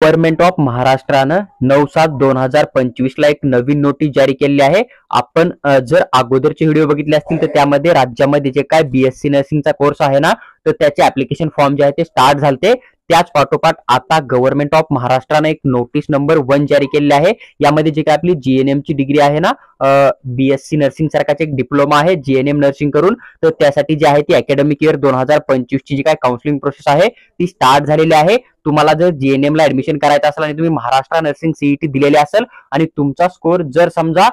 Government of महाराष्ट्रानं 9/7/2025 ला एक नवीन नोटीस जारी केली आहे। आपण जर अगोदरचे व्हिडिओ बघितले असतील तर त्यामध्ये राज्यामध्ये जे काय बीएससी नर्सिंगचा कोर्स आहे ना, तर त्याचे ऍप्लिकेशन फॉर्म जे आहे ते स्टार्ट झालते। त्याच पाठोपाठ आता गव्हर्नमेंट ऑफ महाराष्ट्राने एक नोटीस नंबर 1 जारी केलेली आहे। यामध्ये जे काय आपली जीएनएम ची डिग्री आहे ना, बीएससी नर्सिंग सारखाच एक डिप्लोमा आहे जीएनएम नर्सिंग करून, तर त्यासाठी जे आहे ती अकॅडमिक इयर 2025 ची जी काय काउन्सिलिंग प्रोसेस आहे ती स्टार्ट झालेली आहे। तुम्हाला जर जीएनएम ला ऍडमिशन करायचं असेल आणि तुम्ही महाराष्ट्र नर्सिंग सीईटी दिलेली असेल आणि तुमचा स्कोर जर समजा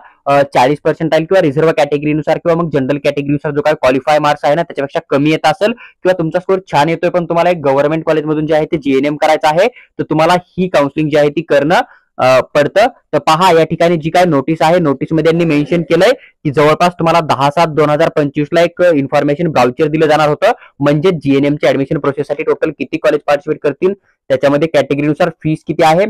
40% किंवा रिझर्व्ह कॅटेगरीनुसार किंवा मग जनरल कॅटेगरीनुसार जो काय क्वालिफाय मार्क्स आहे ना त्याच्यापेक्षा कमी येत असेल किंवा तुमचा स्कोर छान येतोय पण तुम्हाला एक गव्हर्नमेंट कॉलेजमधून जे आहे ते जीएनएम करायचं आहे, तर तुम्हाला ही काउन्सिलिंग जी आहे ती करणं पडतं। तर पहा या ठिकाणी जी काय नोटीस आहे, नोटीस मध्ये यांनी मेन्शन केलंय की जवळपास तुम्हाला 10/7/2025 ला एक इन्फॉर्मेशन ब्राउचर दिलं जाणार होतं। म्हणजे जीएनएम च्या ऍडमिशन प्रोसेससाठी टोटल किती कॉलेज पार्टिसिपेट करतील, त्याच्यामध्ये कॅटेगरीनुसार फीस किती आहे,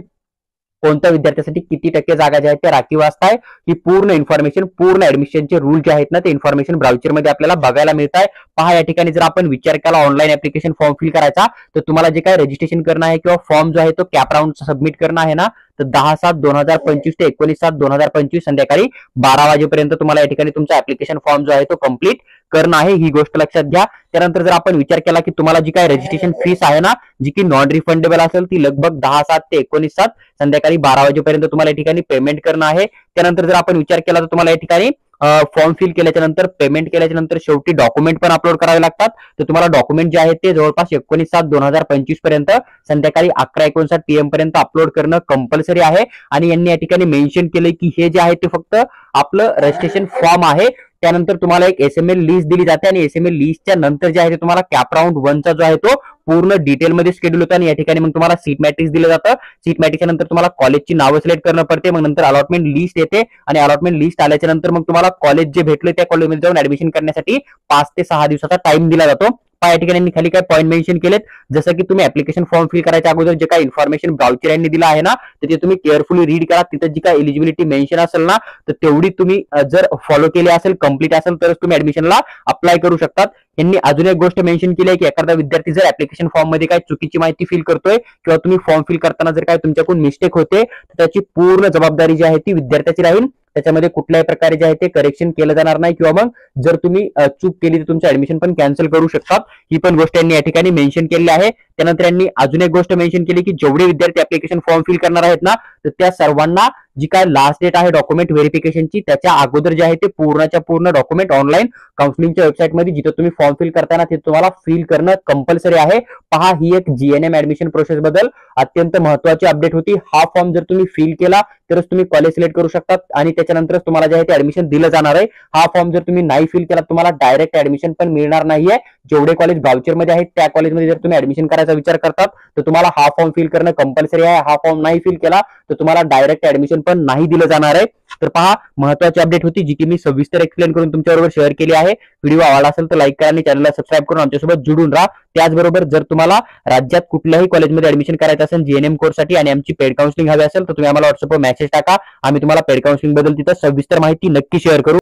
कोणत्या विद्यार्थ्यासाठी किती टक्के जागा ज्या आहेत त्या राखीव असताय, ही पूर्ण इन्फॉर्मेशन, पूर्ण ऍडमिशनचे रूल जे आहेत ना ते इन्फॉर्मेशन ब्राउचर मध्ये आपल्याला बघायला मिळत आहे। पहा या ठिकाणी जर आपण विचार केला ऑनलाईन ऍप्लिकेशन फॉर्म फिल करायचा, तर तुम्हाला जे काय रजिस्ट्रेशन करणं आहे किंवा फॉर्म जो आहे तो कॅप राऊंड सबमिट करणं आहे ना, तर 10/7/2025 ते 19/7/2025 संध्याकाळी 12 वाजेपर्यंत तुम्हाला या ठिकाणी तुमचा ऍप्लिकेशन फॉर्म जो आहे तो कम्प्लीट करणं आहे, ही गोष्ट लक्षात घ्या। त्यानंतर जर आपण विचार केला की तुम्हाला जी काय रजिस्ट्रेशन फीस आहे ना, जी की नॉन रिफंडेबल असेल, ती लगभग 10/7 ते 19/7 संध्याकाळी 12 वाजेपर्यंत तुम्हाला या ठिकाणी पेमेंट करणं आहे। त्यानंतर जर आपण विचार केला तर तुम्हाला या ठिकाणी फॉर्म फिल केल्याच्या नंतर, पेमेंट केल्याच्या नंतर शेवटी डॉक्युमेंट पण अपलोड करावे लागतात। तर तुम्हाला डॉक्युमेंट जे आहेत ते जवळपास 19/7/2025 पर्यंत संध्याकाळी 11:59 PM पर्यंत अपलोड करणं कंपल्सरी आहे। आणि यांनी या ठिकाणी मेन्शन केलंय की हे जे आहे ते फक्त आपलं रजिस्ट्रेशन फॉर्म आहे। त्यानंतर तुम्हाला एक एसएमएल लिस्ट दिली जाते आणि एसएमएल लिस्टच्या नंतर जे आहे ते तुम्हाला कॅप राऊंड 1 चा जो आहे तो पूर्ण डिटेल मध्ये शेड्यूल होतं आणि या ठिकाणी मग तुम्हाला सीट मॅट्रिक्स दिलं जातं। सीट मॅट्रिक्सच्या नंतर तुम्हाला कॉलेजची नावं सिलेक्ट करणं पडते, मग नंतर अलॉटमेंट लिस्ट येते आणि अलॉटमेंट लिस्ट आल्याच्या नंतर मग तुम्हाला कॉलेज जे भेटले त्या कॉलेजमध्ये जाऊन ऍडमिशन करण्यासाठी 5 ते 6 दिवसाचा टाइम दिला जातो। या ठिकाणी खाली काय पॉईंट मेन्शन केलेत, जसं की तुम्ही ऍप्लिकेशन फॉर्म फिल करायच्या अगोदर जे काय इन्फॉर्मेशन ब्राउचर यांनी दिला आहे ना, तर ते तुम्ही केअरफुली रीड करा। तिथे जी काय एलिजिबिलिटी मेन्शन असेल ना, तर तेवढी तुम्ही जर फॉलो केली असेल, कंप्लीट असेल, तरच तुम्ही ऍडमिशनला अप्लाय करू शकतात। यांनी अजून एक गोष्ट मेन्शन केली आहे की एखादा विद्यार्थी जर ऍप्लिकेशन फॉर्म मध्ये काय चुकीची माहिती फिल करतोय किंवा तुम्ही फॉर्म फिल करताना जर काय तुमच्याकडून मिस्टेक होते, तर त्याची पूर्ण जबाबदारी जी आहे ती विद्यार्थ्याची राहील। त्याच्यामध्ये कुठल्याही प्रकारे जे आहे ते करेक्शन केलं जाणार नाही किंवा मग जर तुम्ही चूक केली तर तुमचं ऍडमिशन पण कॅन्सल करू शकतात। ही पण गोष्ट यांनी या ठिकाणी मेन्शन केलेली आहे। त्यानंतर यांनी अजून एक गोष्ट मेन्शन केली की जेवढे विद्यार्थी ऍप्लिकेशन फॉर्म फिल करणार आहेत ना, तर त्या सर्वांना जी काय लास्ट डेट आहे डॉक्युमेंट व्हेरिफिकेशनची, त्याच्या अगोदर जे आहे ते पूर्णच्या पूर्ण डॉक्युमेंट ऑनलाईन काउन्सिलिंगच्या वेबसाईटमध्ये जिथे तुम्ही फॉर्म फिल करताना ते तुम्हाला फिल करणं कंपल्सरी आहे। पहा ही एक जीएनएम ऍडमिशन प्रोसेस बद्दल अत्यंत महत्त्वाची अपडेट होती। हा फॉर्म जर तुम्ही फिल केला तरच तुम्ही कॉलेज सिलेक्ट करू शकतात आणि त्याच्यानंतरच तुम्हाला जे आहे ते ऍडमिशन दिलं जाणार आहे। हा फॉर्म जर तुम्ही नाही फिल केला तुम्हाला डायरेक्ट ऍडमिशन पण मिळणार नाहीये। जेवढे कॉलेज ब्राउचर मध्ये आहेत त्या कॉलेजमध्ये जर तुम्ही ऍडमिशन करायचा विचार करतात तर तुम्हाला हा फॉर्म फिल करणं कंपल्सरी आहे। हा फॉर्म नाही फिल केला तर तुम्हाला डायरेक्ट ऍडमिशन पण नाही दिलं जाणार आहे। तर पहा महत्त्वाची अपडेट होती जी की मी सविस्तर एक्सप्लेन करून तुमच्याबरोबर शेअर केली आहे। व्हिडिओ आवडला असेल तर लाईक करा आणि चॅनलला सबस्क्राईब करून आमच्यासोबत जुडून राहा। त्याचबरोबर जर तुम्हाला राज्यात कुठल्याही कॉलेजमध्ये ऍडमिशन करायचं असेल जीएनएम कोर्ससाठी आणि आमची पेड काउन्सिलिंग हवी असेल तर तुम्ही आम्हाला व्हॉट्सअपवर मेसेज टाका। आम्ही तुम्हाला पेड काउन्सिलिंग बद्दल तिथं सविस्तर माहिती नक्की शेअर करू।